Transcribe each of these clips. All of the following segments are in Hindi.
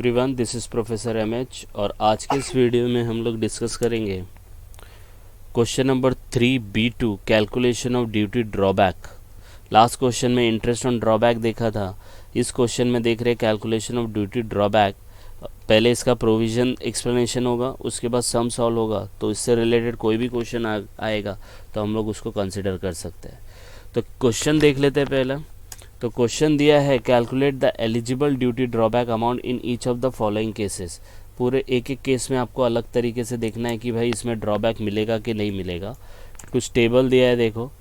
Everyone, this is professor MH और आज के इस वीडियो में हम लोग डिस्कस करेंगे question number 3B2 calculation of duty drawback. Last question में इंटरेस्ट ऑन ड्रॉबैक देखा था। इस क्वेश्चन में देख रहे कैलकुलेशन ऑफ ड्यूटी ड्रॉबैक। पहले इसका प्रोविज़न एक्सप्लेनेशन होगा, उसके बाद सम सॉल्व होगा, तो इससे रिलेटेड कोई भी क्वेश्चन आएगा तो हम लोग उसको कंसिडर कर सकते हैं। तो क्वेश्चन देख लेते हैं पहला। तो क्वेश्चन दिया है calculate the eligible duty drawback amount in each of the following cases. पूरे एक एक केस में आपको अलग तरीके से देखना है कि भाई इसमें ड्रॉबैक मिलेगा कि नहीं मिलेगा। कुछ टेबल दिया है, देखो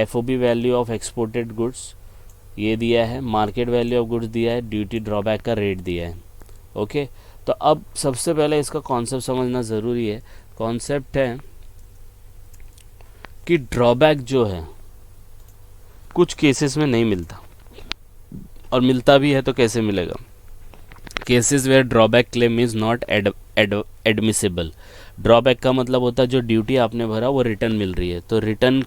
FOB value of exported goods ये दिया है, मार्केट वैल्यू ऑफ गुड्स दिया है, ड्यूटी ड्रॉबैक का रेट दिया है। ओके, तो अब सबसे पहले इसका कॉन्सेप्ट समझना ज़रूरी है। कॉन्सेप्ट है कि ड्रॉबैक जो है कुछ केसेस में नहीं मिलता, और मिलता भी है तो कैसे मिलेगा। Cases where drawback claim is not admissible. Drawback का मतलब होता है जो ड्यूटी आपने भरा वो रिटर्न मिल रही है। तो रिटर्न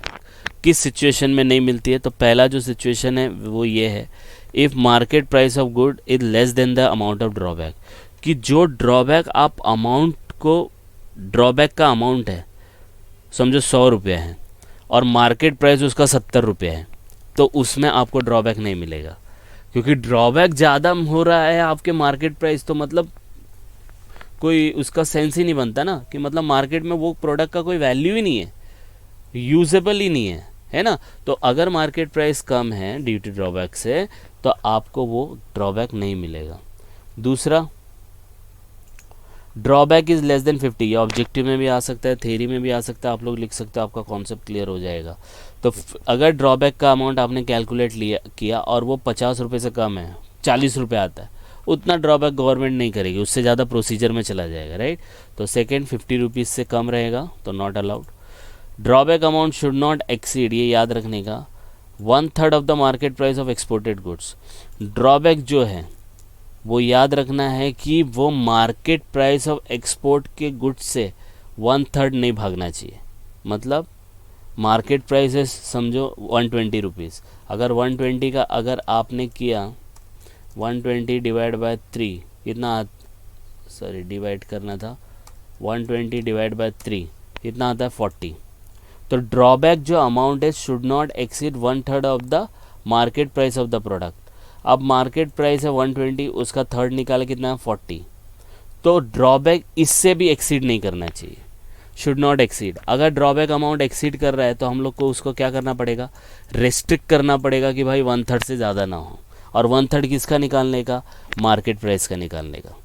किस सिचुएशन में नहीं मिलती है, तो पहला जो सिचुएशन है वो ये है, if market price of good is less than the amount of drawback. कि जो ड्रॉबैक आप अमाउंट को, ड्रॉबैक का अमाउंट है समझो 100 रुपये है और मार्केट प्राइस उसका 70 रुपये है, तो उसमें आपको ड्रॉबैक नहीं मिलेगा। क्योंकि ड्रॉबैक ज़्यादा हो रहा है आपके मार्केट प्राइस, तो मतलब कोई उसका सेंस ही नहीं बनता ना, कि मतलब मार्केट में वो प्रोडक्ट का कोई वैल्यू ही नहीं है, यूजेबल ही नहीं है ना। तो अगर मार्केट प्राइस कम है ड्यूटी ड्रॉबैक से तो आपको वो ड्रॉबैक नहीं मिलेगा। दूसरा, ड्रॉबैक इज़ लेस देन 50। ये ऑब्जेक्टिव में भी आ सकता है, थ्योरी में भी आ सकता है, आप लोग लिख सकते हो, आपका कॉन्सेप्ट क्लियर हो जाएगा। तो अगर ड्रॉबैक का अमाउंट आपने कैलकुलेट किया और वो 50 रुपये से कम है, 40 रुपये आता है, उतना ड्रॉबैक गवर्नमेंट नहीं करेगी, उससे ज़्यादा प्रोसीजर में चला जाएगा, राइट। तो सेकेंड 50 रुपीज़ से कम रहेगा तो not allowed. Drawback amount should not exceed, ये याद रखने का, 1/3 of the market price of exported goods. Drawback जो है वो याद रखना है कि वो मार्केट प्राइस ऑफ एक्सपोर्ट के गुड्स से 1/3 नहीं भागना चाहिए। मतलब मार्केट प्राइस है समझो 120 रुपीज़, अगर 120 का अगर आपने किया 120 डिवाइड बाय 3 कितना, सॉरी डिवाइड करना था, 120 डिवाइड बाय 3 कितना आता है 40। तो ड्रॉबैक जो अमाउंट है should not exceed 1/3 of the market price of the product. अब मार्केट प्राइस है 120, उसका थर्ड निकाला कितना है 40, तो ड्रॉबैक इससे भी एक्सीड नहीं करना चाहिए, शुड नॉट एक्सीड। अगर ड्रॉबैक अमाउंट एक्सीड कर रहा है तो हम लोग को उसको क्या करना पड़ेगा, रेस्ट्रिक्ट करना पड़ेगा कि भाई 1/3 से ज़्यादा ना हो। और 1/3 किसका निकालने का, मार्केट प्राइस का निकालने का।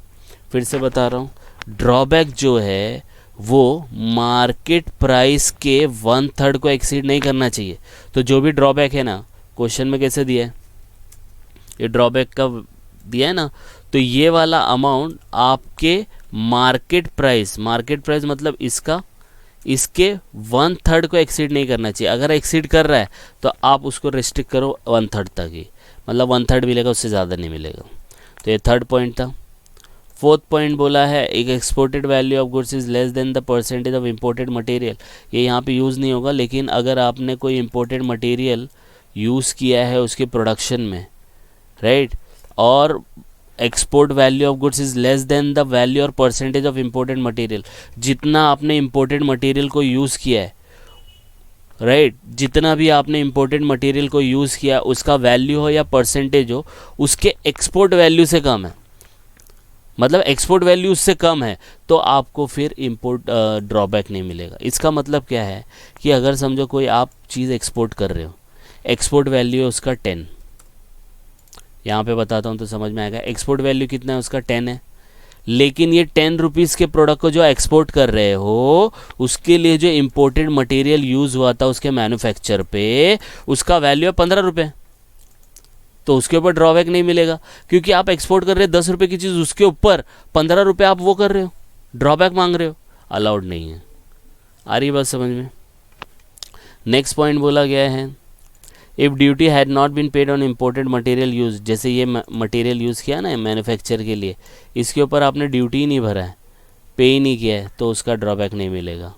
फिर से बता रहा हूँ, ड्रॉबैक जो है वो मार्केट प्राइस के 1/3 को एक्सीड नहीं करना चाहिए। तो जो भी ड्रॉबैक है ना, क्वेश्चन में कैसे दिया है, ये ड्रॉबैक का दिया है ना, तो ये वाला अमाउंट आपके मार्केट प्राइस मतलब इसके 1/3 को एक्सीड नहीं करना चाहिए। अगर एक्सीड कर रहा है तो आप उसको रेस्ट्रिक्ट करो 1/3 तक ही, मतलब 1/3 मिलेगा, उससे ज़्यादा नहीं मिलेगा। तो ये थर्ड पॉइंट था। फोर्थ पॉइंट बोला है, एक exported value of goods is less than the percentage of imported material. ये यहाँ पे यूज़ नहीं होगा, लेकिन अगर आपने कोई इम्पोर्टेड मटेरियल यूज़ किया है उसके प्रोडक्शन में, राइट, और export value of goods is less than the value और परसेंटेज ऑफ इम्पोर्टेड मटेरियल, जितना आपने इम्पोर्टेड मटेरियल को यूज़ किया है, राइट, जितना भी आपने इम्पोर्टेड मटेरियल को यूज़ किया उसका वैल्यू हो या परसेंटेज हो उसके एक्सपोर्ट वैल्यू से कम है, मतलब एक्सपोर्ट वैल्यू उससे कम है, तो आपको फिर इम्पोर्ट ड्रॉबैक नहीं मिलेगा। इसका मतलब क्या है कि अगर समझो कोई आप चीज़ एक्सपोर्ट कर रहे हो, एक्सपोर्ट वैल्यू है उसका 10, यहाँ पे बताता हूँ तो समझ में आएगा। एक्सपोर्ट वैल्यू कितना है उसका 10 है, लेकिन ये 10 रुपीज़ के प्रोडक्ट को जो एक्सपोर्ट कर रहे हो उसके लिए जो इम्पोर्टेड मटेरियल यूज़ हुआ था उसके मैन्युफैक्चर पे, उसका वैल्यू है 15 रुपये, तो उसके ऊपर ड्रॉबैक नहीं मिलेगा। क्योंकि आप एक्सपोर्ट कर रहे हैं 10 रुपये की चीज़, उसके ऊपर 15 रुपये आप वो कर रहे हो, ड्रॉबैक मांग रहे हो, अलाउड नहीं है। आ रही बात समझ में। नेक्स्ट पॉइंट बोला गया है, if duty had not been paid on imported material use, जैसे ये मटेरियल यूज़ किया ना मैन्युफैक्चर के लिए, इसके ऊपर आपने ड्यूटी ही नहीं भरा है, पे ही नहीं किया है, तो उसका ड्रॉबैक नहीं मिलेगा।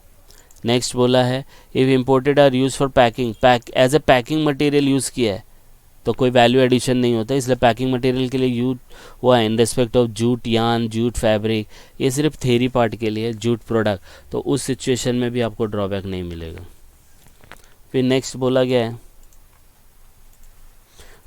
नेक्स्ट बोला है, if imported are use for packing, as a packing material use किया है, तो कोई वैल्यू एडिशन नहीं होता, इसलिए पैकिंग मटेरियल के लिए यूज हुआ है इन रिस्पेक्ट ऑफ जूट यान, जूट फैब्रिक, ये सिर्फ थेरी पार्ट के लिए, जूट प्रोडक्ट, तो उस सिचुएशन में भी आपको ड्रॉबैक नहीं मिलेगा। फिर नेक्स्ट बोला गया है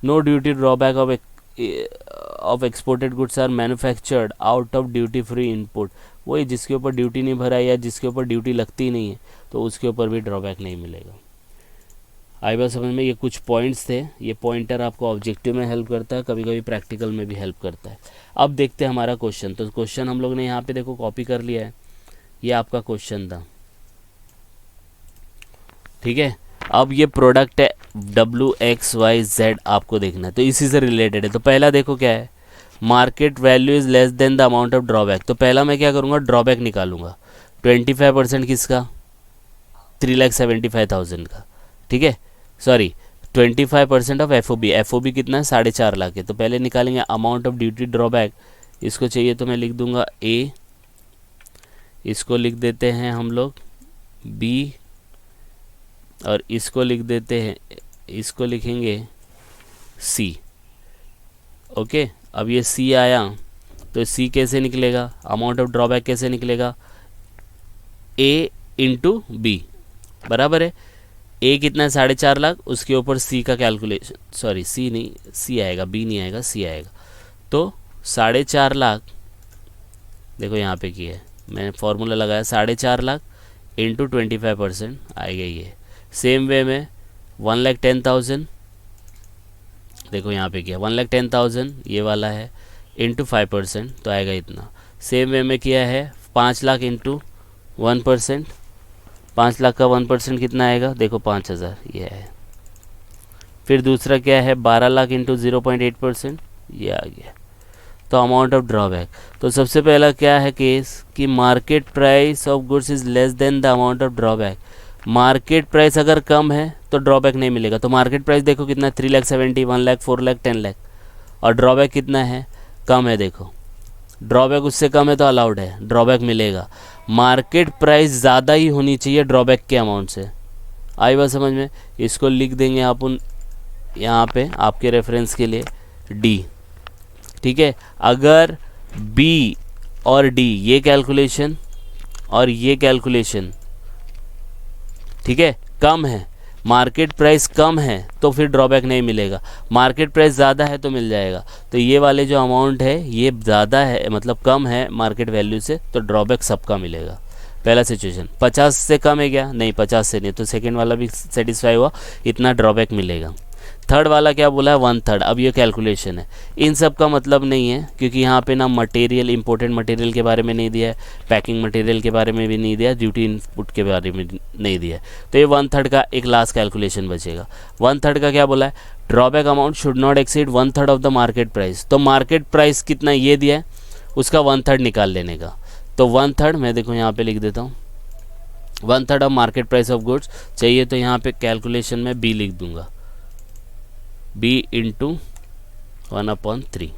no duty drawback of exported goods are manufactured out of duty free input, वही जिसके ऊपर ड्यूटी नहीं भरा या जिसके ऊपर ड्यूटी लगती नहीं है तो उसके ऊपर भी ड्रॉबैक नहीं मिलेगा। आई बात समझ में? ये कुछ पॉइंट्स थे, ये पॉइंटर आपको ऑब्जेक्टिव में हेल्प करता है, कभी कभी प्रैक्टिकल में भी हेल्प करता है। अब देखते हैं हमारा क्वेश्चन। तो क्वेश्चन हम लोग ने यहाँ पे देखो कॉपी कर लिया है, ये आपका क्वेश्चन था, ठीक है। अब ये प्रोडक्ट है WXYZ, आपको देखना है, तो इसी से रिलेटेड है। तो पहला देखो क्या है, market value is less than the amount of drawback. तो पहला मैं क्या करूँगा, ड्रॉबैक निकालूंगा। 25% किसका, 3,75,000 का, ठीक है। सॉरी 25% ऑफ FOB, FOB कितना है, 4.5 लाख है। तो पहले निकालेंगे अमाउंट ऑफ ड्यूटी ड्रॉबैक, इसको चाहिए तो मैं लिख दूंगा A, इसको लिख देते हैं हम लोग B, और इसको लिख देते हैं, इसको लिखेंगे C। ओके, अब ये C आया तो C कैसे निकलेगा, अमाउंट ऑफ ड्रॉबैक कैसे निकलेगा, A इंटू B, बराबर है। A कितना है, 4.5 लाख, उसके ऊपर C का कैलकुलेशन, सॉरी C नहीं, C आएगा, B नहीं आएगा, C आएगा। तो 4.5 लाख, देखो यहाँ पे किया है मैंने, फॉर्मूला लगाया 4.5 लाख इंटू 25% आएगा ये। सेम वे में 1,10,000, देखो यहाँ पे किया 1,10,000 ये वाला है, इंटू 5% तो आएगा इतना। सेम वे में किया है 5 लाख इंटू 1%, 5 लाख का 1% कितना आएगा, देखो 5,000 ये है। फिर दूसरा क्या है, 12 लाख इंटू 0.8%, ये आ गया। तो अमाउंट ऑफ ड्रॉबैक, तो सबसे पहला क्या है केस कि market price of goods is less than the amount of drawback. Market price अगर कम है तो ड्रॉबैक नहीं मिलेगा। तो मार्केट प्राइस देखो कितना, 3,70,000, 1 लाख, 4 लाख, 10 लाख, और ड्रॉबैक कितना है, कम है। देखो ड्रॉबैक उससे कम है तो अलाउड है, ड्रॉबैक मिलेगा। मार्केट प्राइस ज़्यादा ही होनी चाहिए ड्रॉबैक के अमाउंट से। आई बात समझ में? इसको लिख देंगे अपन यहाँ पे आपके रेफरेंस के लिए D, ठीक है। अगर B और D ये कैलकुलेशन और ये कैलकुलेशन, ठीक है, कम है, मार्केट प्राइस कम है तो फिर ड्रॉबैक नहीं मिलेगा, मार्केट प्राइस ज़्यादा है तो मिल जाएगा। तो ये वाले जो अमाउंट है ये ज़्यादा है, मतलब कम है मार्केट वैल्यू से, तो ड्रॉबैक सबका मिलेगा। पहला सिचुएशन 50 से कम है क्या, नहीं 50 से नहीं, तो सेकंड वाला भी सेटिस्फाई हुआ, इतना ड्रॉबैक मिलेगा। थर्ड वाला क्या बोला है, 1/3। अब ये कैलकुलेशन है, इन सब का मतलब नहीं है, क्योंकि यहाँ पे ना मटेरियल, इंपोर्टेड मटेरियल के बारे में नहीं दिया है, पैकिंग मटेरियल के बारे में भी नहीं दिया, ड्यूटी इनपुट के बारे में नहीं दिया है। तो ये 1/3 का एक लास्ट कैलकुलेशन बचेगा। 1/3 का क्या बोला है, drawback amount should not exceed 1/3 of the market price. तो मार्केट प्राइस कितना ये दिया है, उसका 1/3 निकाल लेने का। तो 1/3 मैं देखो यहाँ पे लिख देता हूँ, 1/3 of market price of goods चाहिए तो यहाँ पे कैलकुलेशन में B लिख दूंगा, B इंटू 1/3।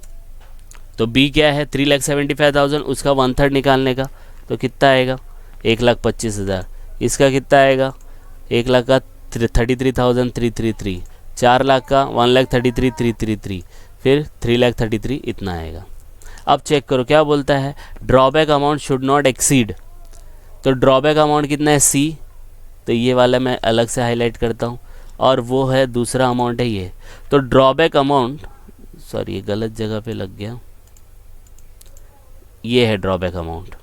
तो B क्या है, 3,75,000, उसका 1/3 निकालने का, तो कितना आएगा, 1,25,000। इसका कितना आएगा, 1 लाख का 33,333, 4 लाख का 1,33,333, फिर 3,33,000 इतना आएगा। अब चेक करो क्या बोलता है, drawback amount should not exceed. तो ड्रॉबैक अमाउंट कितना है, C, तो ये वाला मैं अलग से हाईलाइट करता हूँ, और वो है दूसरा अमाउंट है ये। तो ड्रॉबैक अमाउंट, सॉरी ये गलत जगह पे लग गया, ये है ड्रॉबैक अमाउंट।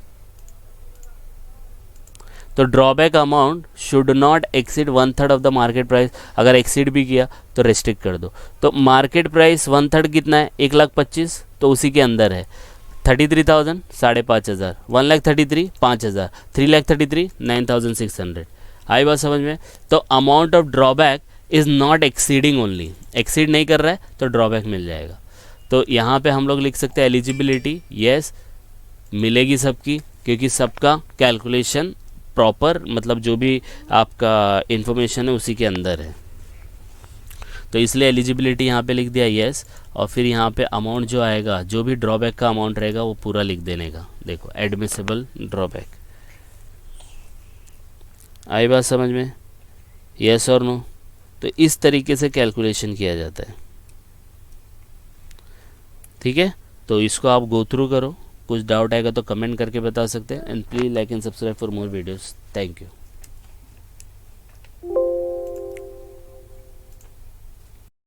तो drawback amount should not exceed 1/3 of the market price. अगर एक्सीड भी किया तो रेस्ट्रिक्ट कर दो। तो मार्केट प्राइस 1/3 कितना है, 1,25,000, तो उसी के अंदर है 33,000, 5,500, 1,33,000, 5,000, 3,33,000, 9,600। आई बात समझ में? तो amount of drawback is not exceeding only, exceed नहीं कर रहा है तो ड्रॉबैक मिल जाएगा। तो यहाँ पे हम लोग लिख सकते हैं एलिजिबिलिटी, यस मिलेगी सबकी, क्योंकि सबका कैलकुलेशन प्रॉपर, मतलब जो भी आपका इन्फॉर्मेशन है उसी के अंदर है, तो इसलिए एलिजिबिलिटी यहाँ पे लिख दिया यस। और फिर यहाँ पे अमाउंट जो आएगा, जो भी ड्रॉबैक का अमाउंट रहेगा वो पूरा लिख देने का। देखो एडमिसिबल ड्रॉबैक। आई बात समझ में, यस और नो? तो इस तरीके से कैलकुलेशन किया जाता है। ठीक है, तो इसको आप गो थ्रू करो, कुछ डाउट आएगा तो कमेंट करके बता सकते हैं। And please like and subscribe for more videos. Thank you.